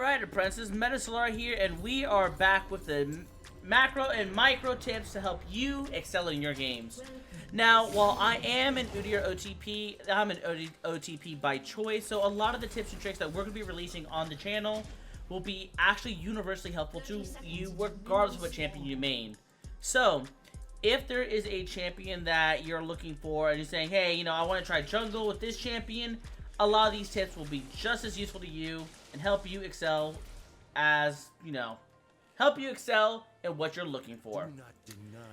Alright, apprentices, Metasolaray here, and we are back with the macro and micro tips to help you excel in your games. Now, while I am an Udyr OTP, I'm an OTP by choice, so a lot of the tips and tricks that we're going to be releasing on the channel will be actually universally helpful to you regardless of what champion you main. So, if there is a champion that you're looking for and you're saying, hey, you know, I want to try jungle with this champion, a lot of these tips will be just as useful to you and help you excel as, you know, help you excel in what you're looking for.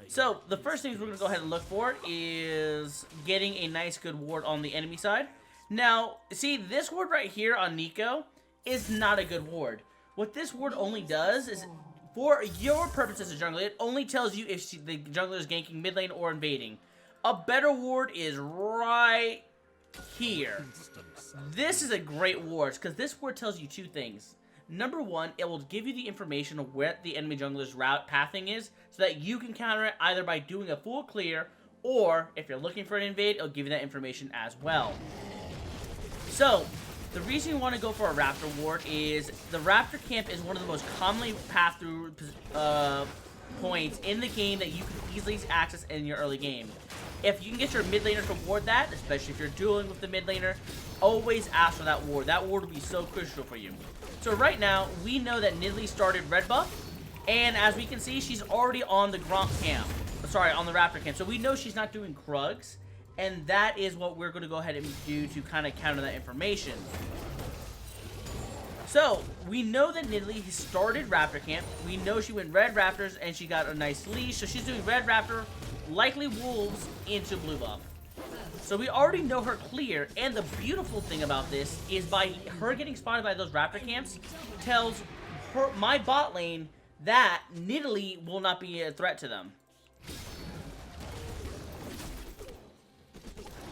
So, the first things we're going to go ahead and look for is getting a nice good ward on the enemy side. Now, see, this ward right here on Nico is not a good ward. What this ward only does is, for your purposes as a jungler, it only tells you if the jungler is ganking mid lane or invading. A better ward is right here. This is a great ward because this ward tells you two things. Number one, it will give you the information of where the enemy jungler's route pathing is so that you can counter it either by doing a full clear or if you're looking for an invade, it'll give you that information as well. So, the reason you want to go for a Raptor ward is the Raptor camp is one of the most commonly passed through points in the game that you can easily access in your early game. If you can get your mid laner to ward that, especially if you're dueling with the mid laner, always ask for that ward. That ward will be so crucial for you. So right now, we know that Nidalee started red buff, and as we can see, she's already on the Gromp camp. Sorry, on the Raptor camp. So we know she's not doing Krugs, and that is what we're going to go ahead and do to kind of counter that information. So, we know that Nidalee started Raptor camp. We know she went red Raptors, and she got a nice leash. So she's doing red Raptor, likely wolves, into blue buff. So we already know her clear, and the beautiful thing about this is by her getting spotted by those Raptor camps, tells her, my bot lane that Nidalee will not be a threat to them.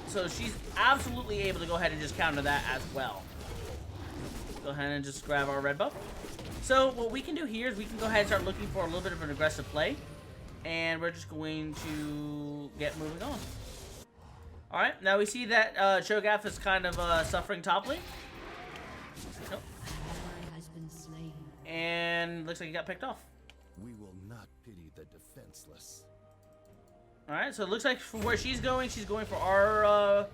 So she's absolutely able to go ahead and just counter that as well. Go ahead and just grab our red buff. So what we can do here is we can go ahead and start looking for a little bit of an aggressive play. And we're just going to get moving on. Alright, now we see that Cho'Gath is kind of suffering top lane. Nope. And looks like he got picked off. We will not pity the defenseless. Alright, so it looks like from where she's going for our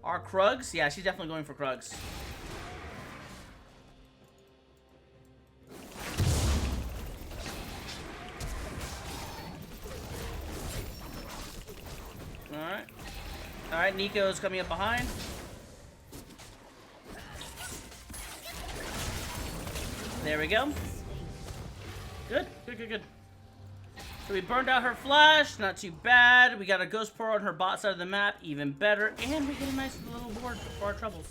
Krugs. Yeah, she's definitely going for Krugs. Alright. Alright, Nico's coming up behind. There we go. Good, good, good, good. So we burned out her flash, not too bad. We got a Ghost Pearl on her bot side of the map, even better. And we get a nice little board for our troubles.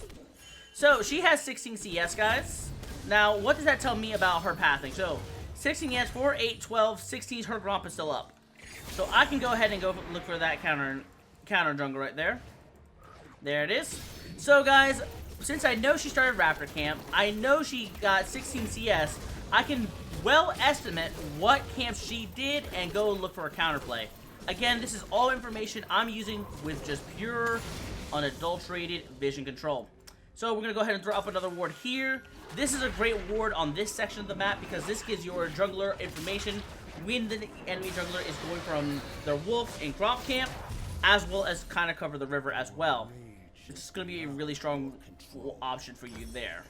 So, she has 16 CS, guys. Now, what does that tell me about her pathing? So, 16 CS, 4, 8, 12, 16, her Gromp is still up. So, I can go ahead and go look for that counter jungle right there. There it is. So, guys, since I know she started Raptor camp, I know she got 16 CS, I can well estimate what camps she did and go look for a counterplay. Again, this is all information I'm using with just pure, unadulterated vision control. So we're going to go ahead and throw up another ward here. This is a great ward on this section of the map because this gives your jungler information when the enemy jungler is going from their wolf and Gromp camp, as well as kind of cover the river as well. This is going to be a really strong option for you there.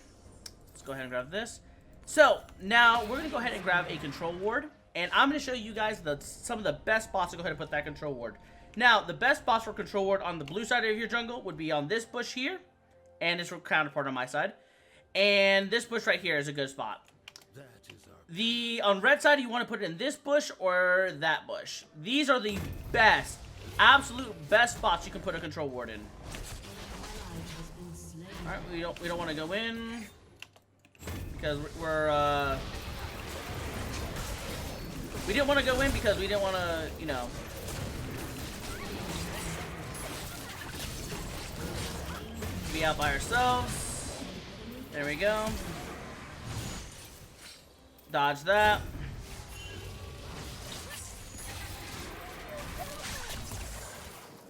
Let's go ahead and grab this. So, now, we're going to go ahead and grab a control ward. And I'm going to show you guys some of the best spots to go ahead and put that control ward. Now, the best spots for control ward on the blue side of your jungle would be on this bush here. And its counterpart on my side. And this bush right here is a good spot. On red side, you want to put it in this bush or that bush. These are the best, absolute best spots you can put a control ward in. Alright, we don't want to go in. Because we didn't want to go in because we didn't want to, you know, be out by ourselves. There we go. Dodge that.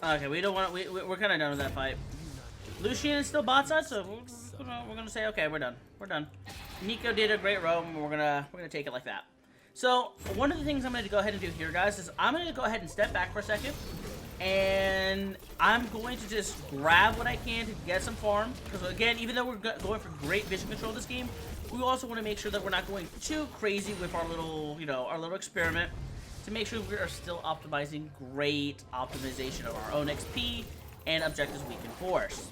Okay, we don't want. We're kind of done with that fight. Lucian is still bot side, so we're gonna say okay, we're done. We're done. Nico did a great roam, and we're gonna take it like that. So one of the things I'm gonna go ahead and do here, guys, is I'm gonna go ahead and step back for a second, and I'm going to just grab what I can to get some farm. Because again, even though we're going for great vision control this game, we also want to make sure that we're not going too crazy with our little, our little experiment, to make sure we are still optimizing great optimization of our own XP and objectives we can force.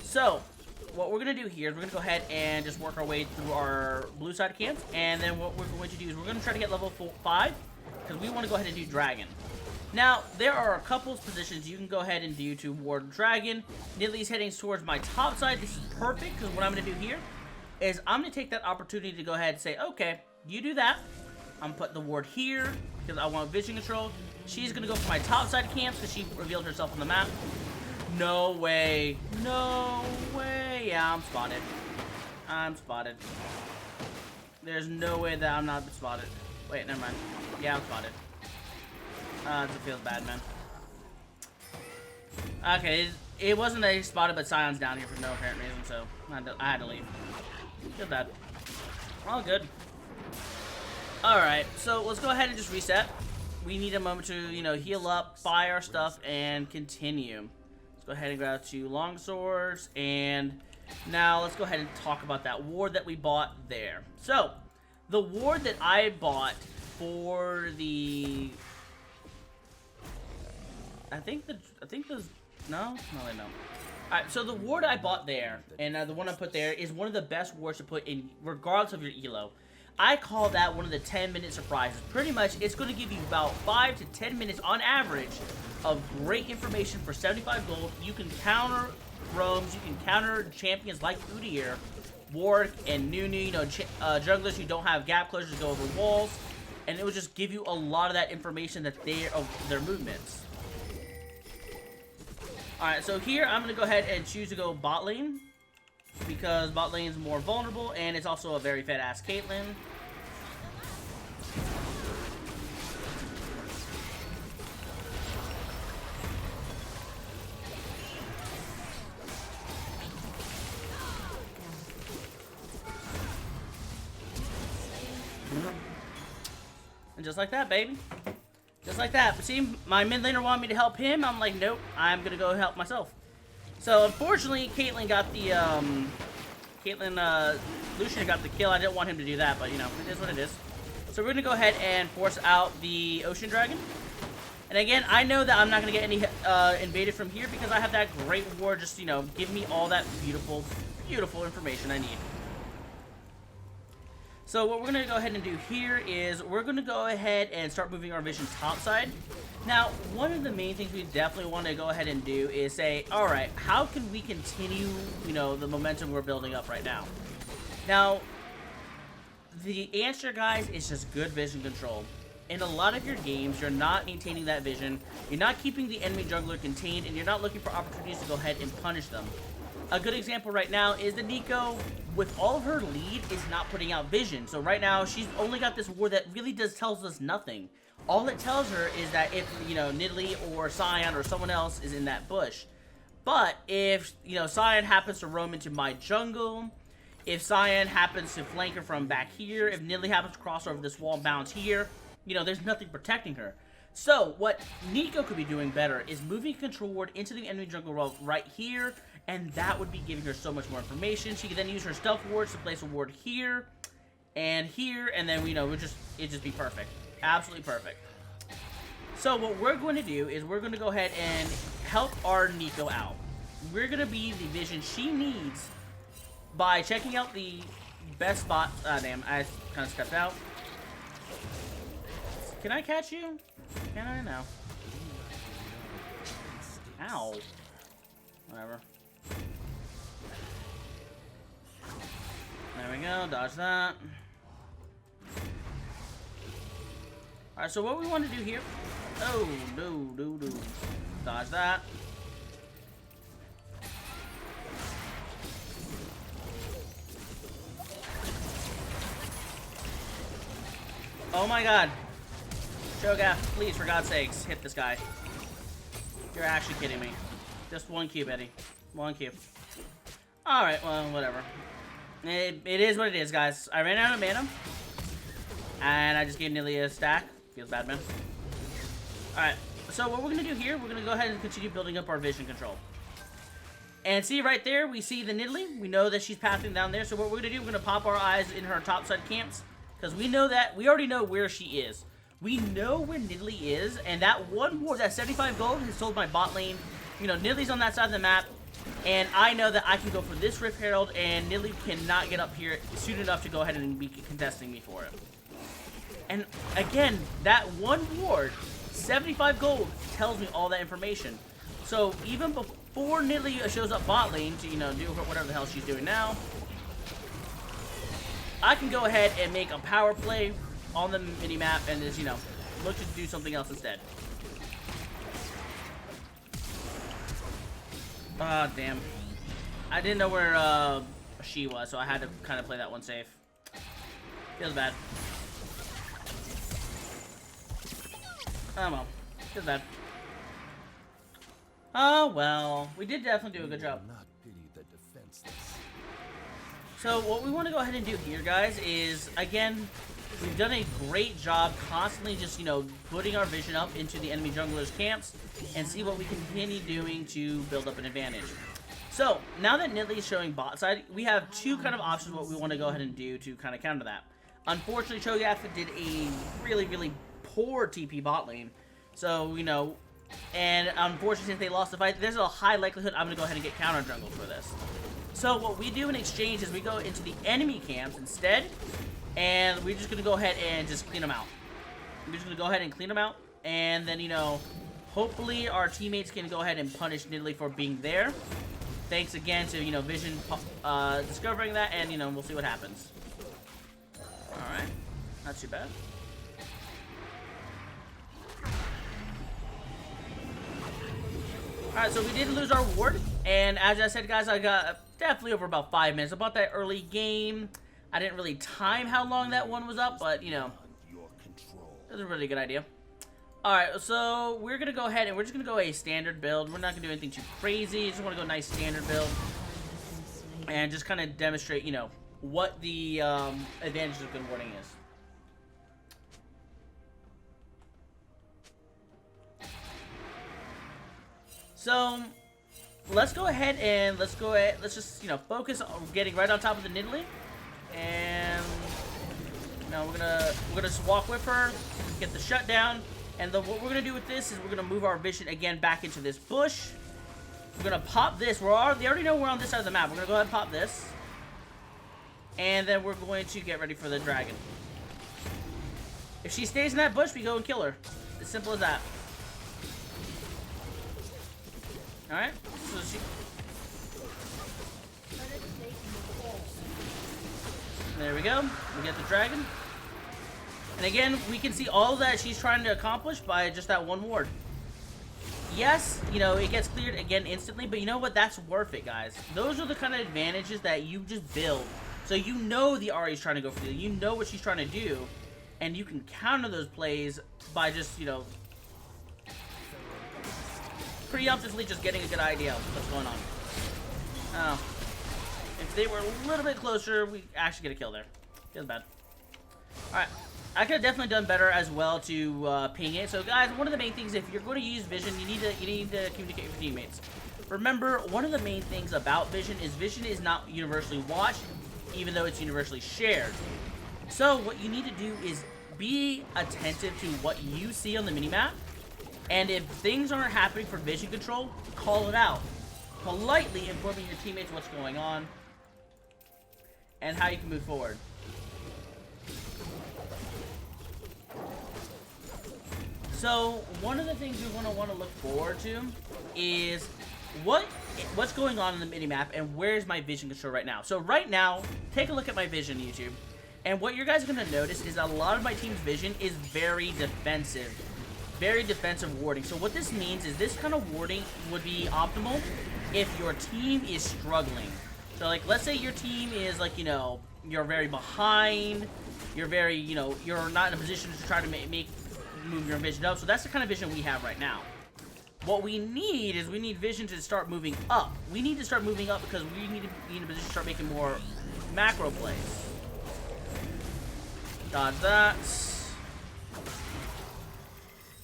So what we're going to do here is we're going to go ahead and just work our way through our blue side camps, and then what we're going to do is we're going to try to get level 5, because we want to go ahead and do dragon. Now, there are a couple of positions you can go ahead and do to ward dragon. Nidlee's heading towards my top side. This is perfect, because what I'm going to do here is I'm going to take that opportunity to go ahead and say, okay, you do that. I'm going to put the ward here, because I want vision control. She's going to go for my top side camps, because she revealed herself on the map. No way. No way. Yeah, I'm spotted. I'm spotted. There's no way that I'm not spotted. Wait, never mind. Yeah, I'm spotted. It feels bad, man. Okay, it wasn't that he spotted, but Sion's down here for no apparent reason, so I had to leave. Feel bad. All good. Alright, so let's go ahead and just reset. We need a moment to, heal up, buy our stuff, and continue. Go ahead and grab 2 long swords, and now let's go ahead and talk about that ward that we bought there. So, the ward that I bought for the, no. Alright, so the ward I bought there, and the one I put there, is one of the best wards to put in, regardless of your elo. I call that one of the 10-minute surprises. Pretty much, it's going to give you about 5 to 10 minutes on average of great information for 75 gold. You can counter roams, you can counter champions like Udyr, Warwick, and Nunu, jugglers who don't have gap closures to go over walls, and it will just give you a lot of that information that of their movements. Alright, so here I'm going to go ahead and choose to go bot lane, because bot lane is more vulnerable, and it's also a very fat-ass Caitlyn. And just like that, baby. Just like that. But see, my mid laner wanted me to help him. I'm like, nope, I'm gonna go help myself. So unfortunately, Caitlyn got the Lucian got the kill. I didn't want him to do that, but it is what it is. So we're gonna go ahead and force out the Ocean Dragon. And again, I know that I'm not gonna get any invaded from here, because I have that great ward. Just give me all that beautiful, beautiful information I need. So what we're going to go ahead and do here is we're going to go ahead and start moving our vision topside. Now, one of the main things we definitely want to go ahead and do is say, alright, how can we continue, the momentum we're building up right now? Now, the answer, guys, is just good vision control. In a lot of your games, you're not maintaining that vision, you're not keeping the enemy jungler contained, and you're not looking for opportunities to go ahead and punish them. A good example right now is that Nico, with all of her lead, is not putting out vision. So right now, she's only got this ward that really tells us nothing. All it tells her is that if, Nidalee or Sion or someone else is in that bush. But if, Sion happens to roam into my jungle, if Sion happens to flank her from back here, if Nidalee happens to cross over this wall and bounce here, there's nothing protecting her. So what Nico could be doing better is moving control ward into the enemy jungle right here, and that would be giving her so much more information. She could then use her stealth wards to place a ward here, and then it'd just be perfect. Absolutely perfect. So what we're going to do is we're going to go ahead and help our Nico out. We're going to be the vision she needs by checking out the best spot. Ah, damn, I kind of stepped out. Can I catch you? Can I? No. Ow. Whatever. There we go, dodge that. Alright, so what we want to do here... Oh, no. Dodge that. Oh my god. Cho'Gath, please, for God's sakes, hit this guy. You're actually kidding me. Just one cube, Eddie. One cube. Alright, well, whatever. It is what it is, guys. I ran out of mana. And I just gave Nilly a stack. Feels bad, man. Alright, so what we're going to do here, we're going to go ahead and continue building up our vision control. And see right there, we see the Nidalee. We know that she's pathing down there. So what we're going to do, we're going to pop our eyes in her topside camps. Because we know that, we already know where she is. We know where Nidalee is. And that one ward, that 75 gold, has sold my bot lane. You know, Nidalee's on that side of the map. And I know that I can go for this Rift Herald. And Nidalee cannot get up here soon enough to go ahead and be contesting me for it. And again, that one ward, 75 gold, tells me all that information. So even before Nidalee shows up bot lane to, you know, do whatever the hell she's doing now, I can go ahead and make a power play on the minimap and just, you know, look to do something else instead. Ah, damn. I didn't know where she was, so I had to kind of play that one safe. Feels bad. Oh well, feels bad. Oh well, we did definitely do a good job. Not pity the defenseless. So what we want to go ahead and do here, guys, is again, we've done a great job constantly just, you know, putting our vision up into the enemy junglers' camps and see what we can continue doing to build up an advantage. So now that Nidalee is showing bot side, we have two kind of options what we want to go ahead and do to kind of counter that. Unfortunately, Cho'Gath did a really poor TP bot lane. So, you know, and unfortunately, since they lost the fight, there's a high likelihood I'm going to go ahead and get counter jungled for this. So what we do in exchange is we go into the enemy camps instead, and we're just going to go ahead and just clean them out. We're just going to go ahead and clean them out, and then, you know, hopefully our teammates can go ahead and punish Nidalee for being there. Thanks again to, you know, Vision discovering that, and, you know, we'll see what happens. Alright, not too bad. Alright, so we did lose our ward, and as I said, guys, I got definitely over about 5 minutes. About that early game, I didn't really time how long that one was up, but, you know, it was a really good idea. Alright, so we're going to go ahead and we're just going to go a standard build. We're not going to do anything too crazy. Just want to go a nice standard build and just kind of demonstrate, you know, what the advantages of good warding is. So let's go ahead and let's just, you know, focus on getting right on top of the Nidalee, and you know, we're gonna just walk with her, get the shutdown, and then what we're gonna do with this is we're gonna move our vision again back into this bush. We're gonna pop this. They already know we're on this side of the map. We're gonna go ahead and pop this, and then we're going to get ready for the dragon. If she stays in that bush, we go and kill her. As simple as that. Alright, so she... There we go. We get the dragon. And again, we can see all that she's trying to accomplish by just that one ward. Yes, you know, it gets cleared again instantly, but you know what? That's worth it, guys. Those are the kind of advantages that you just build. So you know the Ahri's trying to go for you. You know what she's trying to do. And you can counter those plays by just, you know, preemptively just getting a good idea of what's going on. Oh. If they were a little bit closer, we actually get a kill there. Feels bad. Alright. I could have definitely done better as well to ping it. So guys, one of the main things, if you're going to use vision, you need to communicate with teammates. Remember, one of the main things about vision is not universally watched, even though it's universally shared. So what you need to do is be attentive to what you see on the minimap. And if things aren't happening for vision control, call it out. Politely informing your teammates what's going on and how you can move forward. So one of the things we want to look forward to is what's going on in the minimap and where's my vision control right now. So right now, take a look at my vision, YouTube. And what you guys are going to notice is a lot of my team's vision is very defensive. Very defensive warding. So what this means is this kind of warding would be optimal if your team is struggling. So like, let's say your team is like, you know, you're very behind, you're very, you know, you're not in a position to try to move your vision up. So that's the kind of vision we have right now. What we need is vision to start moving up. We need to start moving up because we need to be in a position to start making more macro plays. Dodge that.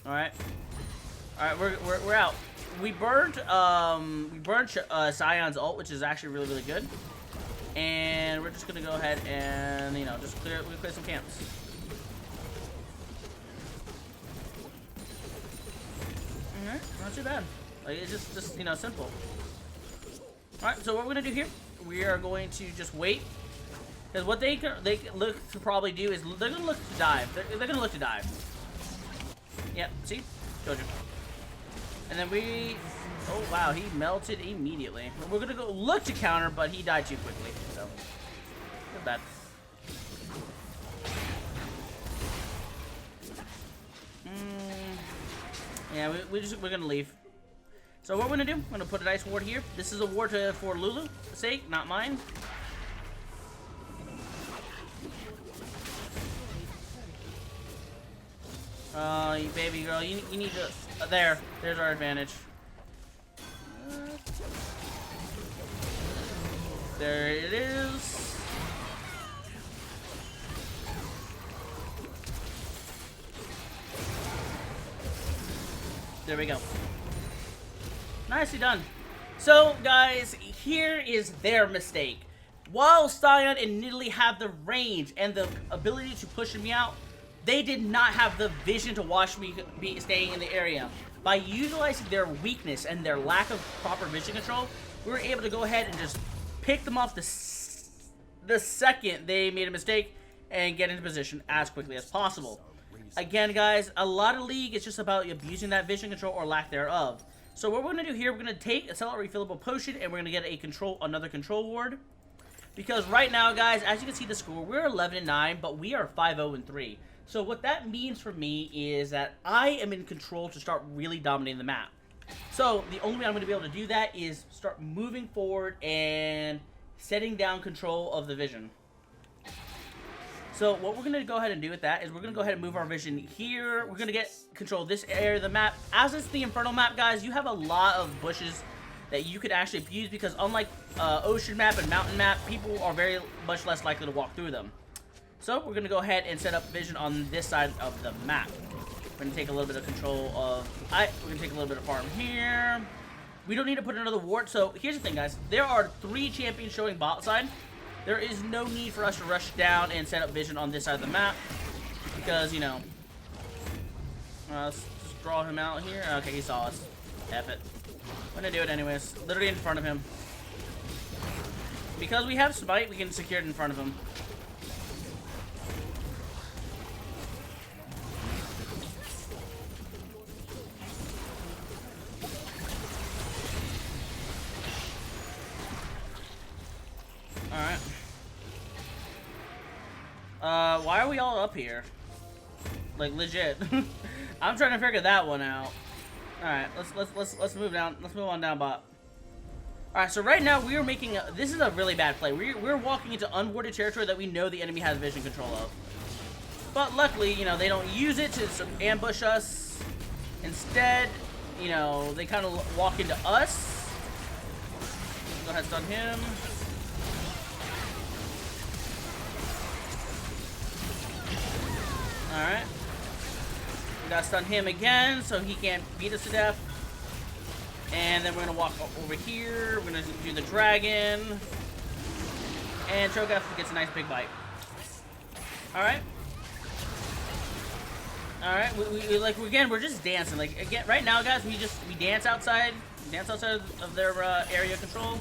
Alright. Alright, we're out. We burned Scion's ult, which is actually really, really good. And we're just gonna go ahead and, you know, just clear some camps. Alright, not too bad. Like, it's just you know, simple. Alright, so what we're gonna do here, we are going to just wait. Because what they look to probably do is they're gonna look to dive. They're gonna look to dive. Yeah, see? Told you. And then we... Oh, wow, he melted immediately. We're gonna go look to counter, but he died too quickly, so... Not bad. Yeah, we're gonna leave. So what we're gonna do, I'm gonna put a nice ward here. This is a ward for Lulu's sake, not mine. You baby girl, you need to... there's our advantage. There it is. There we go. Nicely done. So, guys, here is their mistake. While Scion and Nidalee have the range and the ability to push me out, they did not have the vision to watch me be staying in the area. By utilizing their weakness and their lack of proper vision control, we were able to go ahead and just pick them off the second they made a mistake and get into position as quickly as possible. Again, guys, a lot of League is just about abusing that vision control or lack thereof. So what we're going to do here, we're going to take a sell a refillable potion and we're going to get another control ward. Because right now, guys, as you can see the score, we're 11-9, but we are 5-0-3. So what that means for me is that I am in control to start really dominating the map. So the only way I'm going to be able to do that is start moving forward and setting down control of the vision. So what we're going to go ahead and do with that is we're going to go ahead and move our vision here. We're going to get control of this area of the map. As it's the Infernal map, guys, you have a lot of bushes that you could actually abuse because unlike Ocean map and Mountain map, people are very much less likely to walk through them. So we're going to go ahead and set up vision on this side of the map. We're going to take a little bit of control of... we're going to take a little bit of farm here. We don't need to put another ward. So here's the thing, guys. There are 3 champions showing bot side. There is no need for us to rush down and set up vision on this side of the map. Because, you know... let's just draw him out here. Okay, he saw us. F it. I'm going to do it anyways. Literally in front of him. Because we have Smite, we can secure it in front of him. Alright. Why are we all up here? Like, legit. I'm trying to figure that one out. Alright, let's move down. Let's move on down bot. Alright, so right now we are making this is a really bad play. We're walking into unwarded territory that we know the enemy has vision control of. But luckily, you know, they don't use it to ambush us. Instead, you know, they kind of walk into us. Go ahead, stun him. Alright. We gotta stun him again so he can't beat us to death. And then we're gonna walk over here. We're gonna do the dragon. And Cho'Gath gets a nice big bite. Alright. Alright, again, we're just dancing. Like, again, right now, guys, we dance outside. Dance outside of their area of control.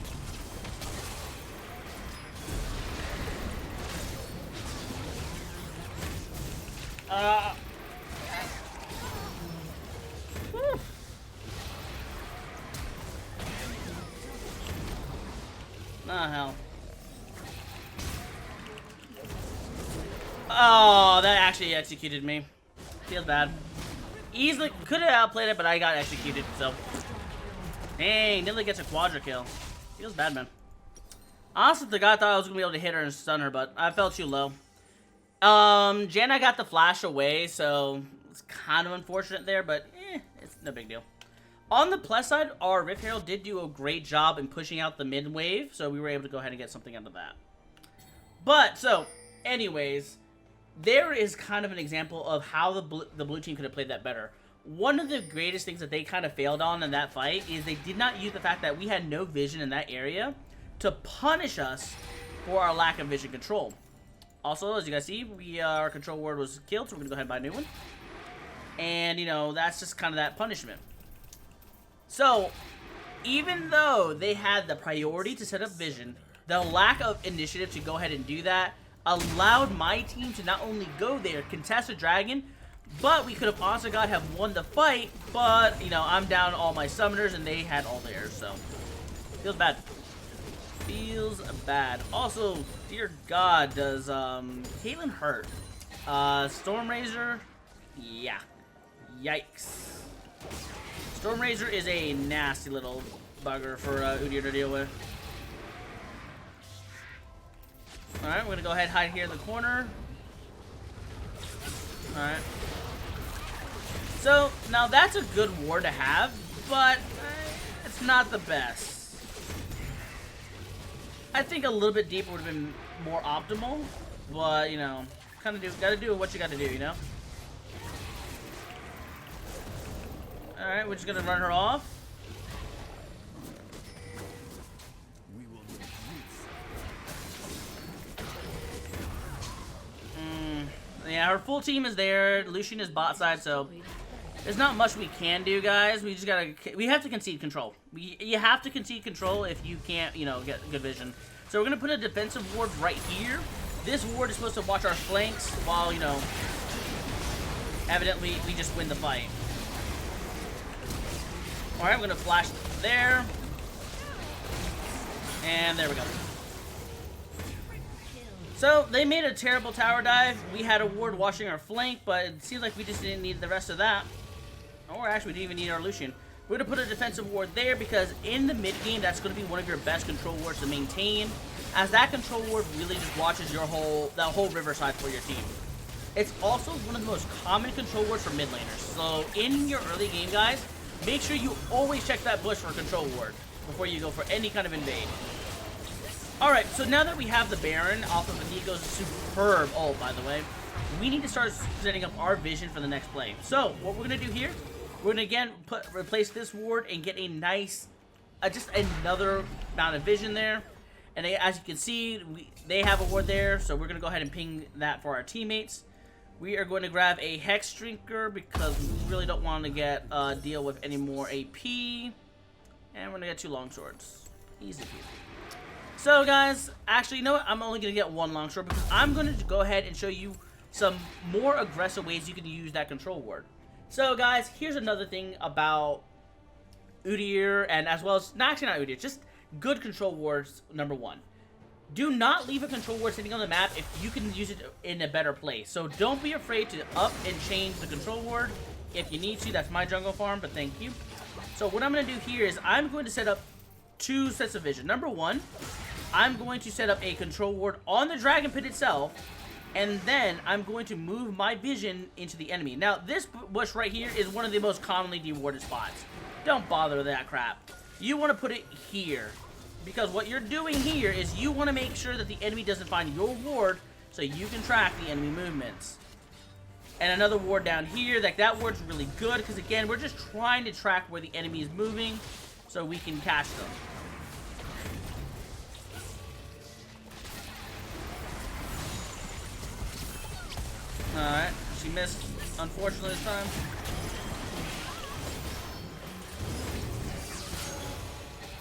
Whew. Oh, hell. Oh, that actually executed me. Feels bad. Easily could have outplayed it, but I got executed, so. Dang, Nidalee gets a quadra kill. Feels bad, man. Honestly, the guy thought I was gonna be able to hit her and stun her, but I felt too low. Janna got the flash away, so it's kind of unfortunate there, but it's no big deal. On the plus side, our Rift Herald did do a great job in pushing out the mid wave, so we were able to go ahead and get something out of that. But, so, anyways, there is kind of an example of how the blue team could have played that better. One of the greatest things that they kind of failed on in that fight is they did not use the fact that we had no vision in that area to punish us for our lack of vision control. Also, as you guys see, our control ward was killed, so we're going to go ahead and buy a new one. And, you know, that's just kind of that punishment. So, even though they had the priority to set up vision, the lack of initiative to go ahead and do that allowed my team to not only go there, contest a dragon, but we could have also have won the fight, but, you know, I'm down all my summoners and they had all theirs, so feels bad. Feels bad. Also, dear God, does Caitlyn hurt? Stormrazor? Yeah. Yikes. Stormrazor is a nasty little bugger for Udyr to deal with. Alright, we're gonna go ahead and hide here in the corner. Alright. So, now that's a good ward to have, but it's not the best. I think a little bit deeper would have been more optimal, but, you know, gotta do what you gotta do, you know? Alright, we're just gonna run her off. We will Yeah, her full team is there. Lucian is bot side, so there's not much we can do, guys. We just gotta, we have to concede control. You have to concede control if you can't, you know, get good vision. So we're gonna put a defensive ward right here. This ward is supposed to watch our flanks while, you know, evidently we just win the fight. Alright, we're gonna flash there. And there we go. So, they made a terrible tower dive. We had a ward watching our flank, but it seems like we just didn't need the rest of that. Or actually, we didn't even need our Lucian. We're going to put a defensive ward there because in the mid game, that's going to be one of your best control wards to maintain. As that control ward really just watches your that whole riverside for your team. It's also one of the most common control wards for mid laners. So, in your early game, guys, make sure you always check that bush for a control ward before you go for any kind of invade. Alright, so now that we have the Baron off of Nico's superb ult, by the way, we need to start setting up our vision for the next play. So, what we're going to do here, we're going to again replace this ward and get a nice, just another amount of vision there. And as you can see, they have a ward there, so we're going to go ahead and ping that for our teammates. We are going to grab a Hex Drinker because we really don't want to get deal with any more AP. And we're going to get 2 longswords. Easy peasy. So guys, actually, you know what? I'm only going to get 1 longsword because I'm going to go ahead and show you some more aggressive ways you can use that control ward. So guys, here's another thing about Udyr, and as well as, actually not Udyr, just good control wards, number 1. Do not leave a control ward sitting on the map if you can use it in a better place. So don't be afraid to up and change the control ward if you need to. That's my jungle farm, but thank you. So what I'm going to do here is I'm going to set up 2 sets of vision. Number 1, I'm going to set up a control ward on the dragon pit itself, and then I'm going to move my vision into the enemy. Now, this bush right here is one of the most commonly dewarded spots. Don't bother with that crap. You want to put it here, because what you're doing here is you want to make sure that the enemy doesn't find your ward, so you can track the enemy movements. And another ward down here, that ward's really good, because again, we're just trying to track where the enemy is moving, so we can catch them. Alright, she missed, unfortunately, this time.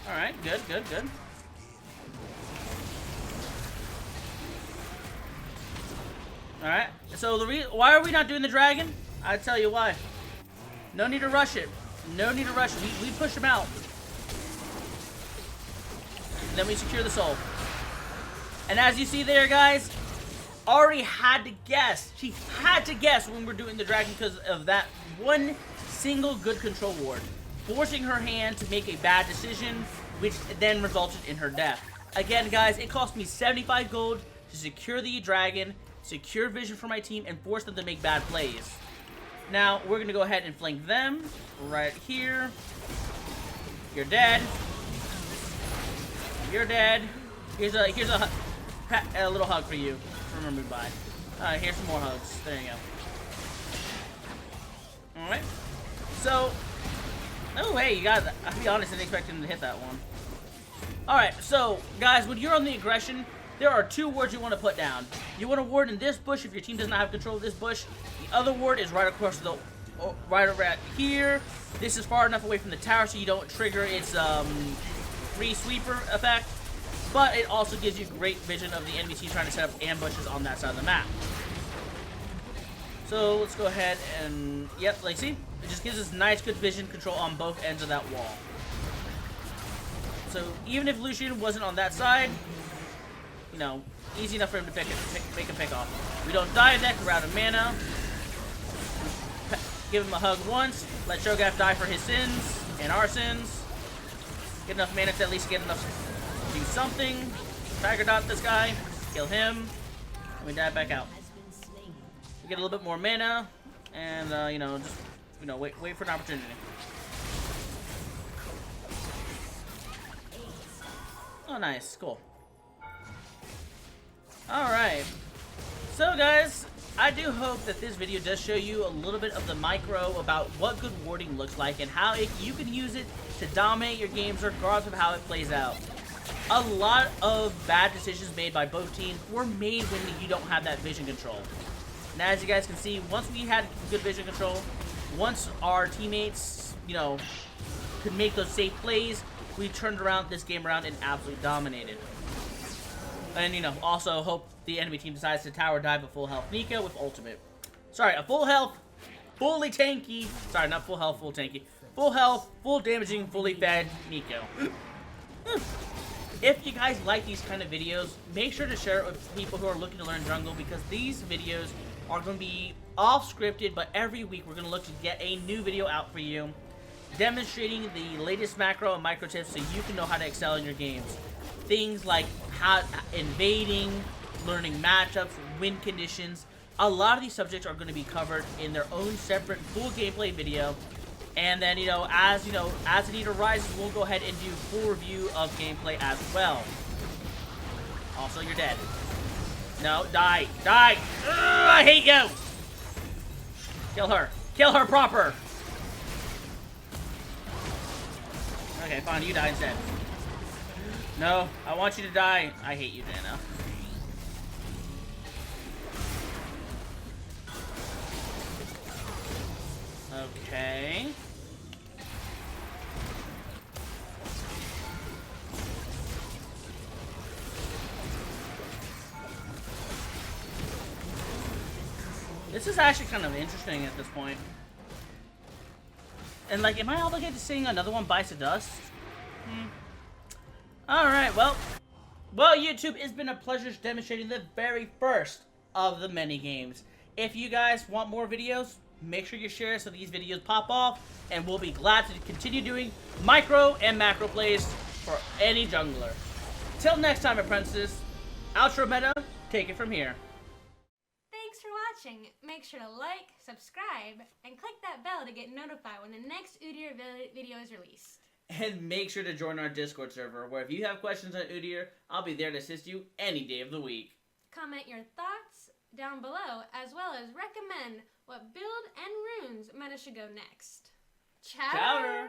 Alright, good, good, good. Alright, so why are we not doing the dragon? I'll tell you why. No need to rush it. No need to rush it. We push him out. And then we secure the soul. And as you see there, guys, already had to guess. She had to guess when we're doing the dragon because of that one single good control ward, forcing her hand to make a bad decision, which then resulted in her death. Again, guys, it cost me 75 gold to secure the dragon, secure vision for my team, and force them to make bad plays. Now, we're going to go ahead and flank them right here. You're dead. You're dead. Here's a a little hug for you from moving by. Alright, here's some more hugs. There you go. Alright. So, oh hey, you got that. I'll be honest, I didn't expect him to hit that one. Alright, so, guys, when you're on the aggression, there are 2 wards you want to put down. You want to ward in this bush if your team does not have control of this bush. The other ward is right across the, right around here. This is far enough away from the tower so you don't trigger its free sweeper effect. But it also gives you great vision of the enemy team trying to set up ambushes on that side of the map. So let's go ahead and, yep, like see, it just gives us nice good vision control on both ends of that wall. So even if Lucian wasn't on that side, you know, easy enough for him to make a pick off. We don't die next, we're out of mana. Give him a hug once, let Shogath die for his sins and our sins. Get enough mana to at least get enough to do something. Tiger dot this guy, kill him, and we dive back out. We get a little bit more mana, and you know, just wait for an opportunity. Oh, nice, cool. Alright, so guys, I do hope that this video does show you a little bit of the micro about what good warding looks like and how you can use it to dominate your games regardless of how it plays out. A lot of bad decisions made by both teams were made when you don't have that vision control. And as you guys can see, once we had good vision control, once our teammates, you know, could make those safe plays, we turned around this game around and absolutely dominated. And, you know, also hope the enemy team decides to tower dive a full health Nico with ultimate. Sorry, a full health, fully tanky. Sorry, not full health, full tanky. Full health, full damaging, fully fed Nico. If you guys like these kind of videos, make sure to share it with people who are looking to learn jungle, because these videos are going to be off scripted, but every week we're going to look to get a new video out for you, demonstrating the latest macro and micro tips so you can know how to excel in your games. Things like how invading, learning matchups, win conditions. A lot of these subjects are going to be covered in their own separate full gameplay video. And then, as the need arises, we'll go ahead and do full review of gameplay as well. Also, you're dead. No, die. Die! Ugh, I hate you! Kill her. Kill her proper! Okay, fine, you die instead. No, I want you to die. I hate you, Dana. Okay. This is actually kind of interesting at this point. And, like, am I obligated to sing another one, Bites of Dust? Alright, well, YouTube, it's been a pleasure demonstrating the very first of the many games. If you guys want more videos, make sure you share so these videos pop off, and we'll be glad to continue doing micro and macro plays for any jungler. Till next time, apprentices, outro meta, take it from here. Thanks for watching. Make sure to like, subscribe, and click that bell to get notified when the next Udyr video is released. And make sure to join our Discord server, where if you have questions on Udyr, I'll be there to assist you any day of the week. Comment your thoughts down below, as well as recommend what build and runes meta should go next. Ciao! Ciao!